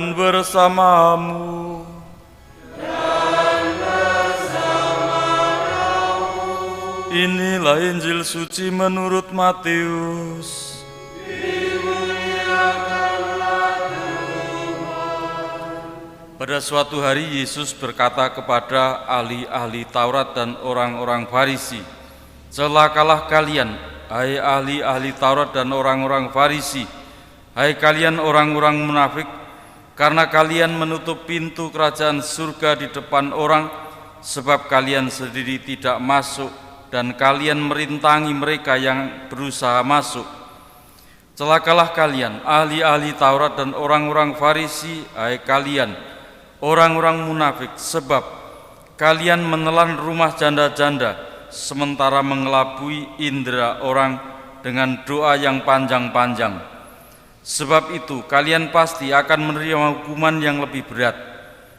bersamamu. Inilah Injil suci menurut Matius. Pada suatu hari Yesus berkata kepada ahli-ahli Taurat dan orang-orang Farisi, "Celakalah kalian, hai ahli-ahli Taurat dan orang-orang Farisi, hai kalian orang-orang munafik, karena kalian menutup pintu kerajaan surga di depan orang, sebab kalian sendiri tidak masuk dan kalian merintangi mereka yang berusaha masuk. Celakalah kalian, ahli-ahli Taurat dan orang-orang Farisi, hai kalian orang-orang munafik, sebab kalian menelan rumah janda-janda sementara mengelabui indera orang dengan doa yang panjang-panjang. Sebab itu kalian pasti akan menerima hukuman yang lebih berat.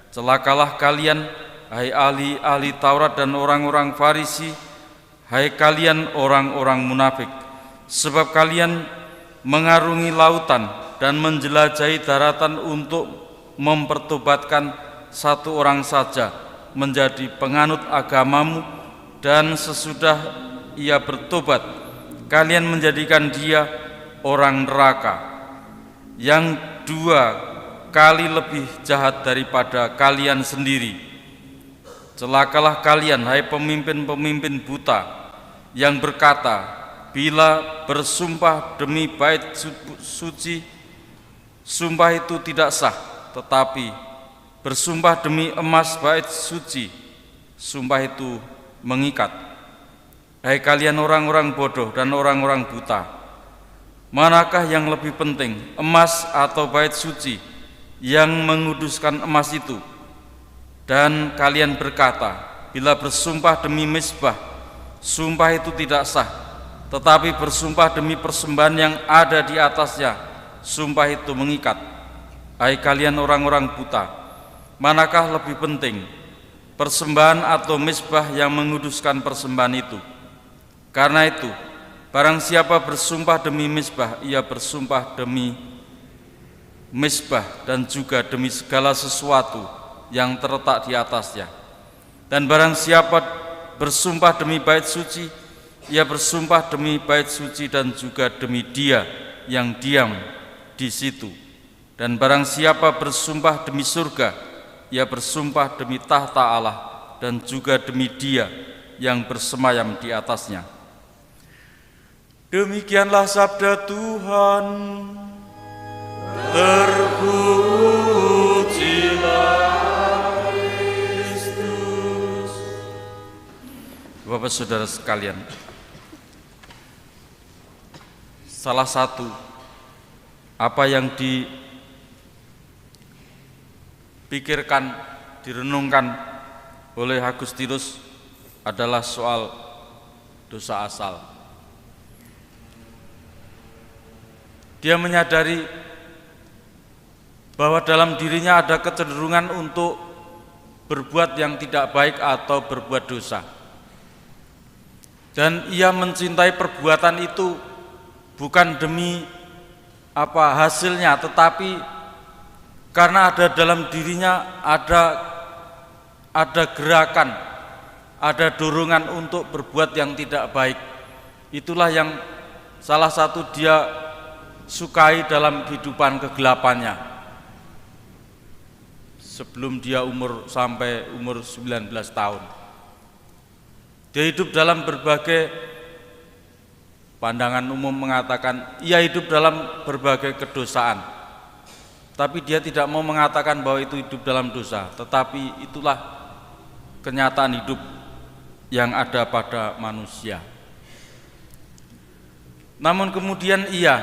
Celakalah kalian, hai ahli-ahli Taurat dan orang-orang Farisi, hai kalian orang-orang munafik, sebab kalian mengarungi lautan dan menjelajahi daratan untuk mempertobatkan satu orang saja menjadi penganut agamamu, dan sesudah ia bertobat, kalian menjadikan dia orang neraka, yang 2 kali lebih jahat daripada kalian sendiri. Celakalah kalian, hai pemimpin-pemimpin buta, yang berkata, bila bersumpah demi bait suci, sumpah itu tidak sah, tetapi bersumpah demi emas bait suci, sumpah itu mengikat. Hai kalian orang-orang bodoh dan orang-orang buta, manakah yang lebih penting, emas atau bait suci yang menguduskan emas itu? Dan kalian berkata, bila bersumpah demi mezbah, sumpah itu tidak sah, tetapi bersumpah demi persembahan yang ada di atasnya, sumpah itu mengikat. Hai kalian orang-orang buta, manakah lebih penting, persembahan atau mezbah yang menguduskan persembahan itu? Karena itu, barang siapa bersumpah demi mezbah, ia bersumpah demi mezbah dan juga demi segala sesuatu yang terletak di atasnya. Dan barang siapa bersumpah demi bait suci, ia bersumpah demi bait suci dan juga demi Dia yang diam di situ. Dan barang siapa bersumpah demi surga, ia bersumpah demi tahta Allah dan juga demi Dia yang bersemayam di atasnya." Demikianlah sabda Tuhan. Terpujilah Kristus. Bapak saudara sekalian, salah satu apa yang dipikirkan, direnungkan oleh Agustinus adalah soal dosa asal. Dia menyadari bahwa dalam dirinya ada kecenderungan untuk berbuat yang tidak baik atau berbuat dosa. Dan ia mencintai perbuatan itu bukan demi hasilnya, tetapi karena ada dalam dirinya ada gerakan, ada dorongan untuk berbuat yang tidak baik. Itulah yang salah satu dia sukai dalam kehidupan kegelapannya sebelum dia sampai umur 19 tahun. Dia hidup dalam berbagai pandangan umum mengatakan ia hidup dalam berbagai kedosaan, tapi dia tidak mau mengatakan bahwa itu hidup dalam dosa, tetapi itulah kenyataan hidup yang ada pada manusia. Namun kemudian ia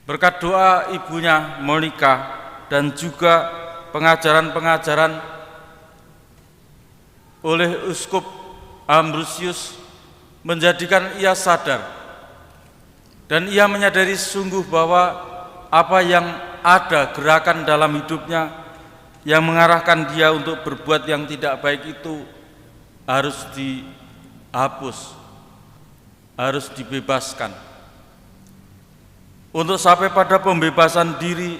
berkat doa ibunya Monica dan juga pengajaran-pengajaran oleh Uskup Ambrosius menjadikan ia sadar, dan ia menyadari sungguh bahwa apa yang ada gerakan dalam hidupnya yang mengarahkan dia untuk berbuat yang tidak baik itu harus dihapus, harus dibebaskan. Untuk sampai pada pembebasan diri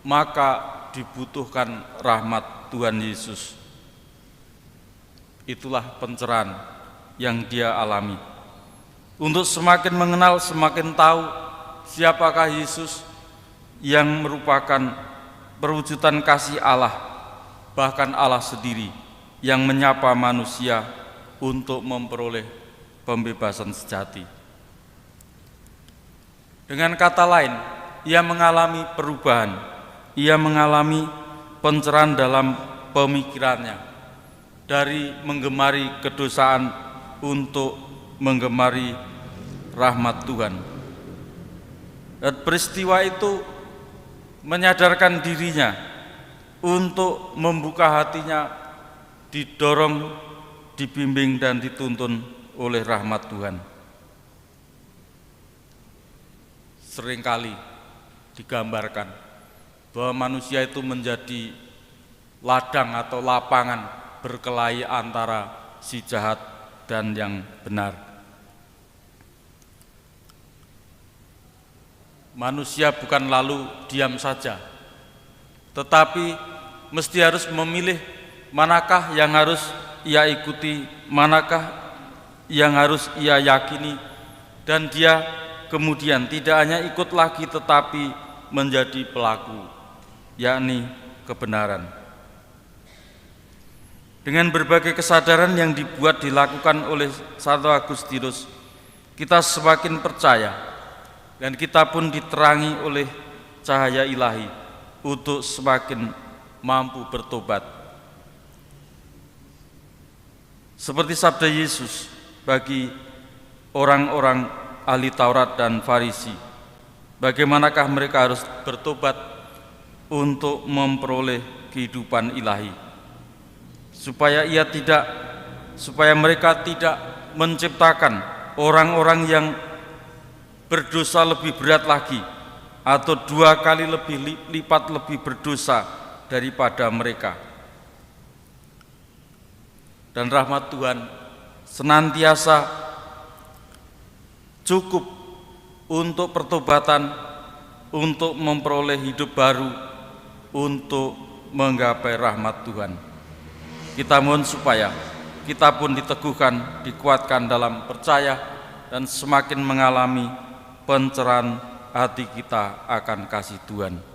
maka dibutuhkan rahmat Tuhan Yesus. Itulah pencerahan yang dia alami. Untuk semakin mengenal, semakin tahu siapakah Yesus yang merupakan perwujudan kasih Allah, bahkan Allah sendiri yang menyapa manusia untuk memperoleh pembebasan sejati. Dengan kata lain, ia mengalami perubahan, ia mengalami pencerahan dalam pemikirannya, dari menggemari kedosaan untuk menggemari rahmat Tuhan. Dan peristiwa itu menyadarkan dirinya untuk membuka hatinya, didorong, dibimbing dan dituntun oleh rahmat Tuhan. Seringkali digambarkan bahwa manusia itu menjadi ladang atau lapangan berkelahi antara si jahat dan yang benar. Manusia bukan lalu diam saja, tetapi mesti harus memilih manakah yang harus ia ikuti, manakah yang harus ia yakini, dan dia kemudian tidak hanya ikut lagi tetapi menjadi pelaku, yakni kebenaran. Dengan berbagai kesadaran yang dilakukan oleh Santo Agustinus, kita semakin percaya dan kita pun diterangi oleh cahaya ilahi untuk semakin mampu bertobat. Seperti sabda Yesus bagi orang-orang ahli Taurat dan Farisi, bagaimanakah mereka harus bertobat untuk memperoleh kehidupan ilahi, supaya mereka tidak menciptakan orang-orang yang berdosa lebih berat lagi, atau 2 kali lebih lipat lebih berdosa daripada mereka. Dan rahmat Tuhan senantiasa cukup untuk pertobatan, untuk memperoleh hidup baru, untuk menggapai rahmat Tuhan. Kita mohon supaya kita pun diteguhkan, dikuatkan dalam percaya, dan semakin mengalami pencerahan hati kita akan kasih Tuhan.